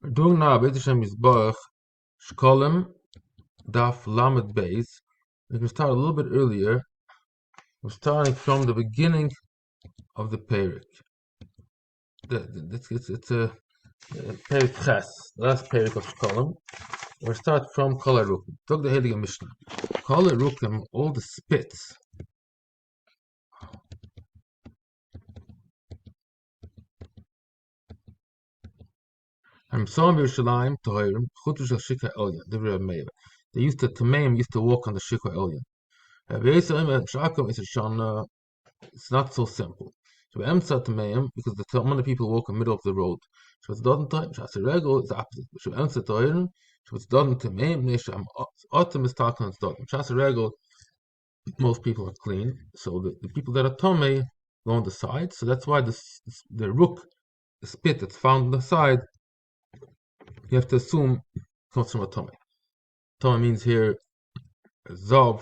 We're doing now Beit Hashem Yisbarach shekalim daf lamed beis. We can start a little bit earlier. We're starting from the beginning of the Perek. It's a Perek Ches, the last Perek of shekalim. We're start from Kol HaRukim. Talk the Heilige Mishnah. Kol HaRukim, all the spits. And Psalm Yerushalayim Tohirim Chutu Shel Shikha Elyon. Divrei Meir. They used to Tameim used to walk on the Shikha Elyon. It's not so simple. Because the Talmud people walk in the middle of the road. It's the opposite. Autumn is talking on Regel. Most people are clean, so the people that are Tomei go on the side. So that's why the rook, the spit that's found on the side, you have to assume comes from a Tomei. Tomei means here Zav,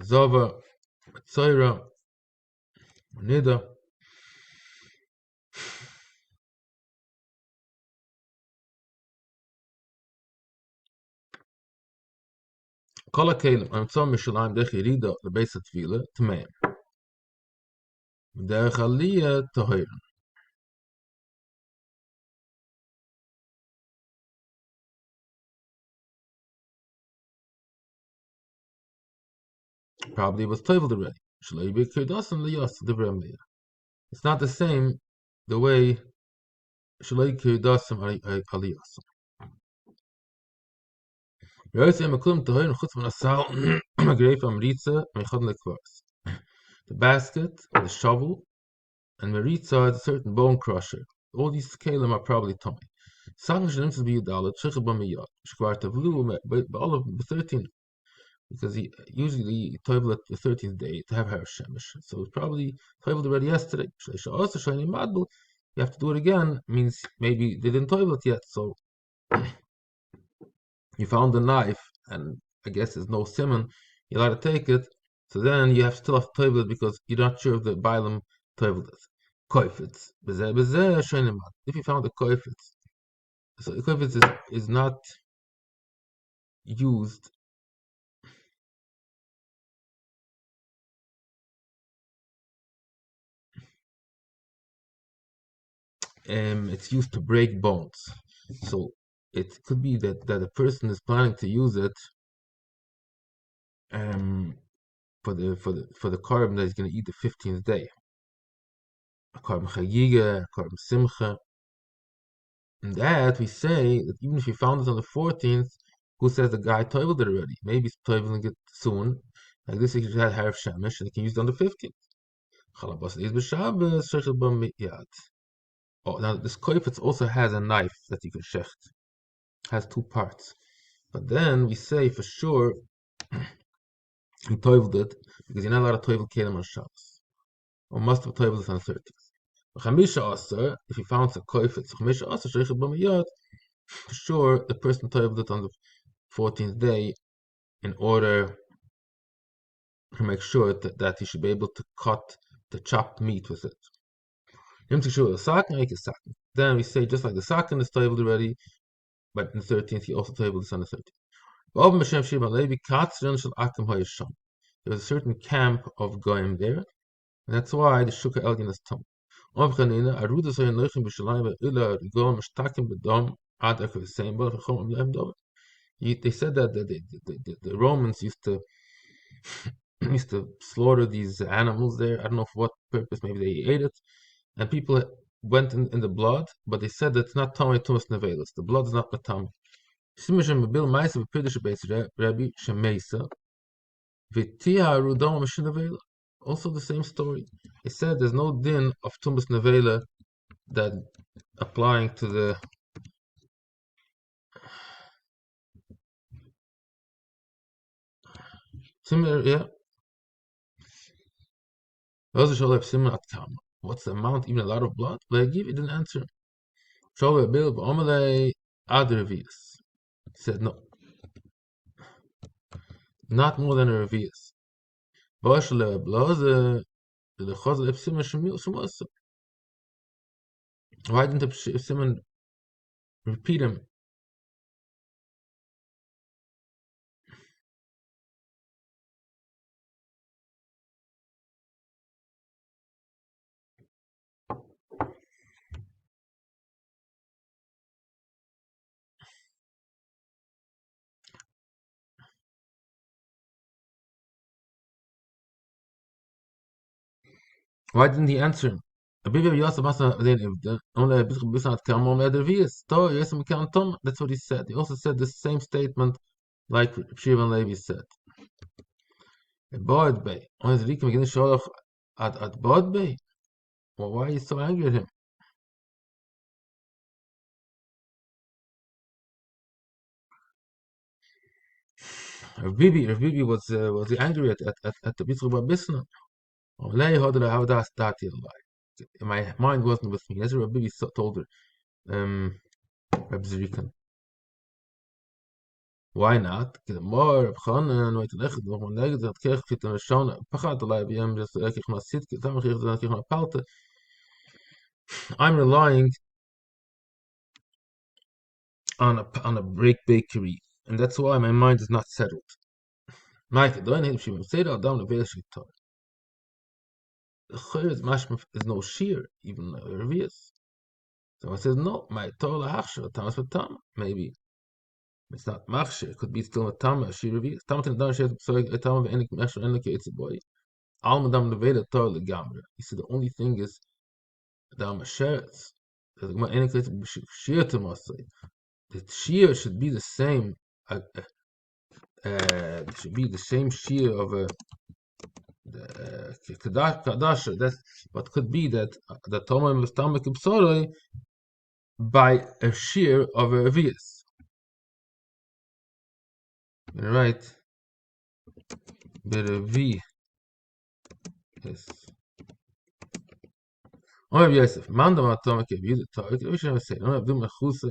Zava, Tzaira, Nida. Kol HaKelim, Amtzom Mishalayim Dech Yerida Lebeis HaTvila Tmeim. Derech Aliyah Tohirim. Probably was toiveled already. It's not the same the way Shalei Kirdasim Aliyasam. The basket, the shovel, and Maritza is a certain bone crusher. All these kalim are probably tummy. All of the 13, because he usually toivel at the 13th day to have her shemesh. So it's probably toiveled already yesterday. You have to do it again, means maybe they didn't toivel it yet, so you found a knife, and I guess there's no simon, you're allowed to take it, so then you still have to toivel it because you're not sure if the bailam toiveled it. Koifetz. If you found a koifetz, so the koifetz is not used it's used to break bones. So it could be that a person is planning to use it for the carbon that he's going to eat the 15th day. A carbon chagiga, a carbon simcha. And that we say that even if you found it on the 14th, who says the guy toiveled it already? Maybe he's toiveling it soon. Like this, he had Harif Shamish, and he can use it on the 15th. Oh, now this koifetz also has a knife that you can shecht. Has two parts. But then we say for sure he toiveled it because you're not allowed to toivel kelim on Shabbos. Or must have toiveled it on the 30th. If he found a koifetz, for sure the person toiveled it on the 14th day in order to make sure that he should be able to cut the chopped meat with it. Then we say just like the sakin is toiveled already, but in the 13th he also toiveled this on the 13th. There was a certain camp of Goyim there, and that's why the Shukha Elgin is tum. They said that the Romans used to slaughter these animals there. I don't know for what purpose. Maybe they ate it, and people went in the blood, but they said that it's not Tomei Tumas Nevelis. The blood is not Matam. Also the same story. It said there's no din of Tumas Nevela that applying to the similar, yeah. What's the amount? Even a lot of blood? But I give it an answer. Said no. Not more than a revius. Why didn't the Simon Repeat them. Why didn't he answer him? Abibi Yosef must have only Bisnat Kamon Edervius. To yes Tom. That's what he said. He also said the same statement like Shivan Levi said. Bod Bay. Why is Rika making show off at Bod Bay? Well, why are you so angry at him? Rav Bibi was angry at the Bisru Babisna. My mind wasn't with me. That's what Rav Bibi told her. Reb Zerikan. Why not? كده مار بخان نويت الأخذ ومن نجد كيخ في تمشون بخات الله بيام جس كيخ ما سيد كده كيخ ما باlte. I'm relying on a break bakery, and that's why my mind is not settled. Mike, don't hit him. Say that down the village. The chayr is no shear, even revius. So I says no. My tola hachsha tamas with tam. Maybe it's not machsha. It could be still a tam shear revius. Tam tin dan shear so a tam of any machsha any it's a boy. Almadam the veda tola gamra. You see, the only thing is dam sheretz. There's any case shear to must say. The shear should be the same. It should be the same shear of a kadash. That's what could be that the Tomah was Tamak Psoroi by a shear of a Vias. Right? But a V is. Oh, yes, Mandam Atomic, you the Torah, we should say, no, do Machusa,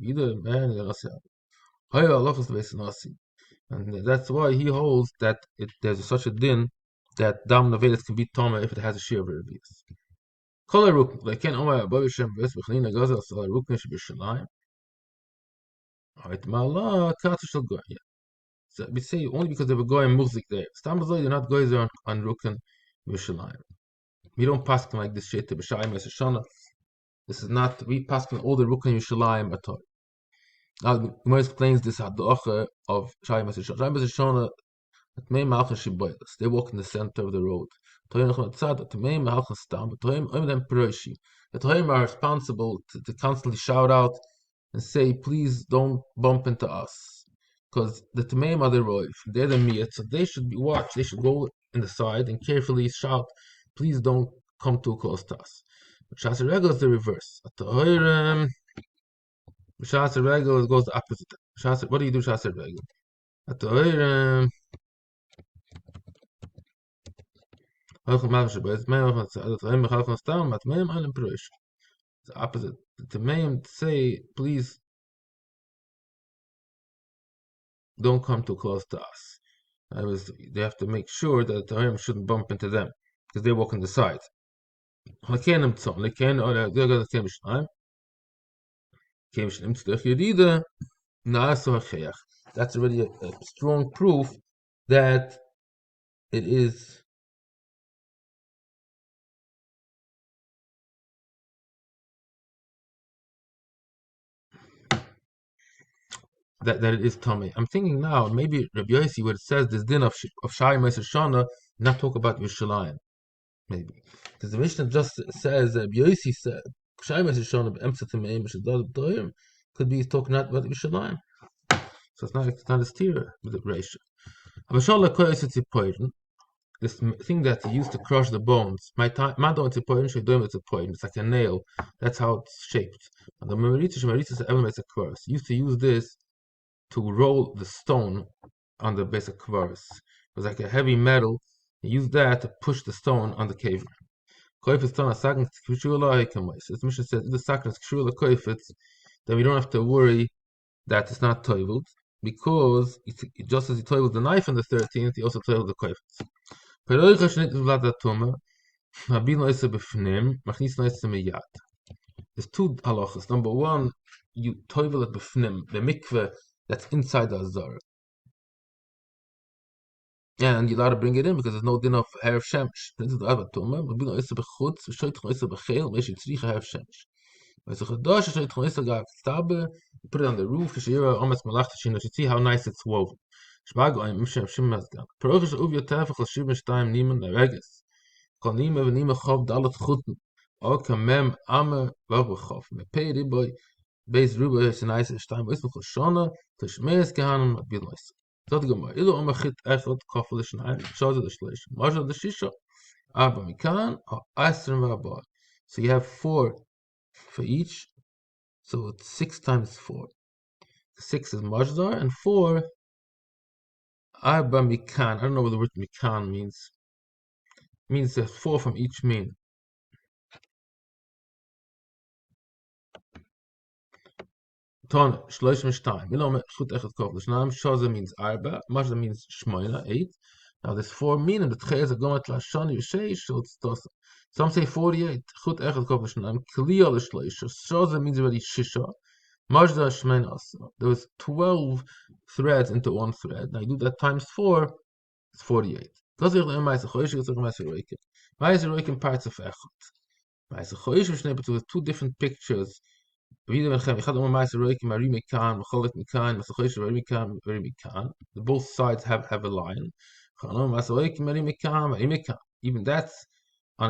either man, Allah is the Nasi. And that's why he holds that there's such a din that Dam Navelis can be Toma if it has a shear of a Vias. Color Ruk, like Ken Omar Abba Shem Ves Bechlina Gaza, so Rukn should be Shalayim. Alright, Mala, Kata shall go. Yeah. So we say only because they were going music there. Stamazoi, they're not going there on Rukn Vishalayim. We don't pass like this shit to B'Shayim as Shana. This is not, we pass all the Rukn Vishalayim at all. Now, Gemara explains this at the Ocha of Shayim as Shana. Shayim as Shana, at Mei Malchan Shiboilas. They walk in the center of the road. Toyim Nachman Tzad, at Mei Malchan Stam, but Toyim Oim Peroshi. The Toyim are responsible to constantly shout out and say, please don't bump into us. Because the Tameim are the Roif, they're the Miyat, so they should be watched. They should go in the side and carefully shout, please don't come too close to us. But Shas Regel is the reverse. Shas Regel goes the opposite. What do you do, Shas Regel? At the opposite. The Tameim say, please don't come too close to us. They have to make sure that the Tarim shouldn't bump into them because they walk on the side. That's already a strong proof that it is that it is tummy. I'm thinking now, maybe Rabbi Yossi, where it says this din of Shai Meiser Shana, not talk about Yerushalayim. Maybe. Because the Mishnah just says that Rabbi Yossi said, Shai Meiser Shana, Emsa Tameim, Shadad could be talking not about Yerushalayim. So it's not a steer with the ratio. This thing that he used to crush the bones, it's like a nail. That's how it's shaped. And the Maritza used to use this to roll the stone on the base of kvaris. It was like a heavy metal. He used that to push the stone on the cave. This mission says the saknas kshula koifetz, that we don't have to worry that it's not toivled, because just as he toivled the knife on the 13th, he also toivled the koifetz. There's two halachas. Number one, you toivel it b'fnim, the mikveh that's inside the azara. And you're allowed to bring it in because there's no din of Erev Shemesh. This is the Ava Tuma, but being Oisa Bechutz, Shoytch Oisa Bechel, Mesh Yitzricha Erev Shemesh. Oisa Chadosh, Shoytch Oisa Gav Stabe, you put it on the roof, Kishira, Omes Malach Tashino, you see how nice it's woven. Shmago, I'm Mishem Shimazgan. Perovish Uvia Tefach, Lashim Shtaim, Niemen, Nereges. Kol Nime, Venime Chov, Dalat Chutn. O Kamem, Ame, Vavachov. Me Pei Riboy, Beis Ruboy, Sinais, Shtaim, Oisa Choshona, Tashmeis Gehanim, Bilois. Zot gemar, ilo amachit echot kofel shnayim, shaza the shlish, maja the shisha, arba mikan, asrim v'abad. So you have 4 for each, so it's 6 times 4. 6 is majdar, and 4, arba mikan. I don't know what the word mikan means. It means there's 4 from each mean. Ton, shloish mishtayim. Ilo amachit echot kofel shnayim, shaza means arba, majdar means shmoina, 8. Now there's 4 meaning, the tchez are going to Lashon Yishei, so it's dosa. Some say 48. Chut echad kol v'shnayim, kliya l'shleisha. Shoza means already shisha. Majda shmein asa. There was 12 threads into one thread. Now you do that times 4, it's 48. Tzich le'em ma'aseh choish, tzich ma'aseh roikim. Ma'aseh roikim parts of echad. Ma'aseh choish v'shnei, but with 2 different pictures. Both sides have a line. Even that's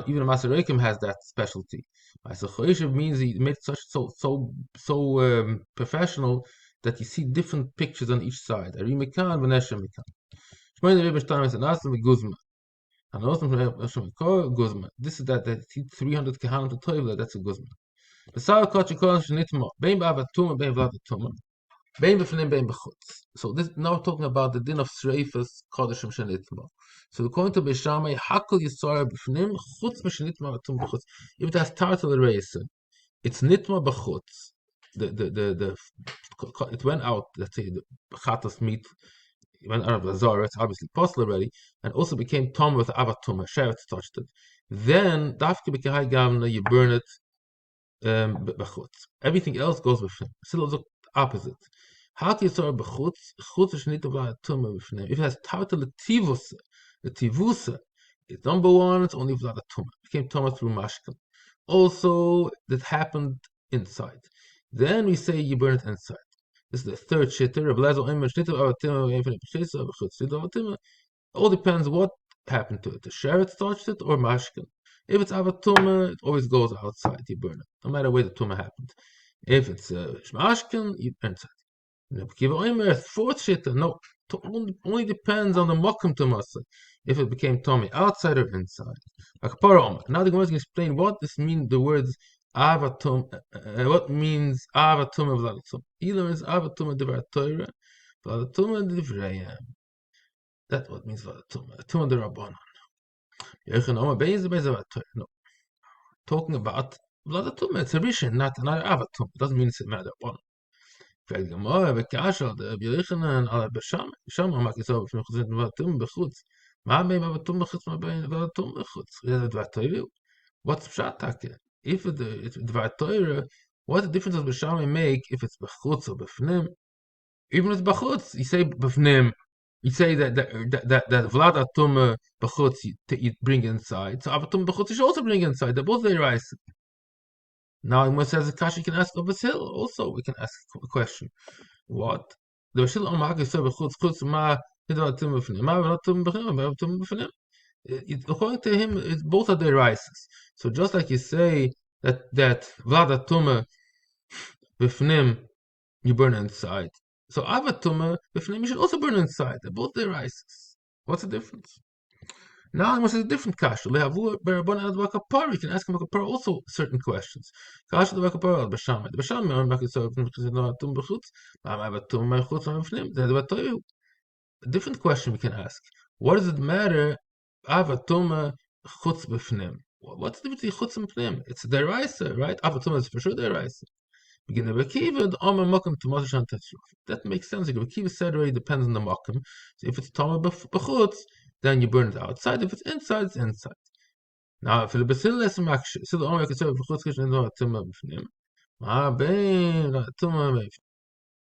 even Masarekim has that specialty. Means he made such so professional that you see different pictures on each side. This is that 300 kehanim to toivel. That's a guzma. So this now we're talking about the din of Sreifas Kodeshim Shenitma. So according to Beishamai, Hakol Yisara B'fnim Chutz M'Shenitma V'Tum B'Chutz. If it has tartal eraser, it's Nitma B'Chutz. It went out. Let's say the Chatas meat went out of the Zara. It's obviously possible already, and also became Tom with Avatuma. Sheretz touched it. Then Dafke B'Kehai Gamna, you burn it. Everything else goes with him. Still look opposite. If it has tartal tivusa, the tivusa is number 1, it's only vlad tumah. It became tumah through mashkan. Also, that happened inside. Then we say you burn it inside. This is the third shitter. All depends what happened to it. The sheretz touched it or mashkan. If it's avatuma, it always goes outside. You burn it, no matter where the tumah happened. If it's shmashkin, you burn it. Fourth shitta, no, only depends on the makom tumasa. If it became tummy outside or inside. Now the Gemara is going to explain what this means. The words avatum, what means avatum of vladatum. Either is avatum devar Torah, vladatum divrayim. That's what means vladatum. Tum de rabbanon. No. Talking about vladatum, it's a rishon, not avatum. It doesn't mean it's a matter of Gemara, v'kasha, the Yechanan ala b'sham, b'sham ha'makisov b'fnim chutzit vladatum b'chutz. Ma bein avatum b'chutz, ma bein vladatum b'chutz. What's pshat? If it's dvar Torah, what the difference does b'sham make if it's b'chutz or b'fnim? Even if it's b'chutz, you say b'fnim. You say that Vlad Atum B'chutz you bring inside, so Avatum B'chutz you should also bring inside. They're both very rice. Now, when it says a kasha, you can ask of Basil. Also, we can ask a question. What? The Basil Omar said B'chutz Chutz Ma Hidatum B'fnim Ma Avatum B'fnim. According to him, both are their rices. So just like you say that Vlad Atum B'fnim you burn inside. So avatuma b'fnim you should also burn inside. They're both their rices. What's the difference? Now it must be a different kasha. Lehavu berabon ad vakapar. You can ask him vakapar also certain questions. Kasha the vakapar ad b'shamay. The b'shamay on vakisov atum b'chutz. Avatuma b'chutz b'fnim. They're a different question we can ask. What does it matter? Avatuma chutz b'fnim. What's the difference between chutz and b'fnim? It's their rice, right? Avatuma is for sure their rice. That makes sense. The Kiva said already depends on the makom. So if it's tama b'chutz, then you burn it outside. If it's inside, it's inside. Now, for the basil less maksh, so the only can say b'chutz kishin no atima b'fnim. Ah, bem, tuma,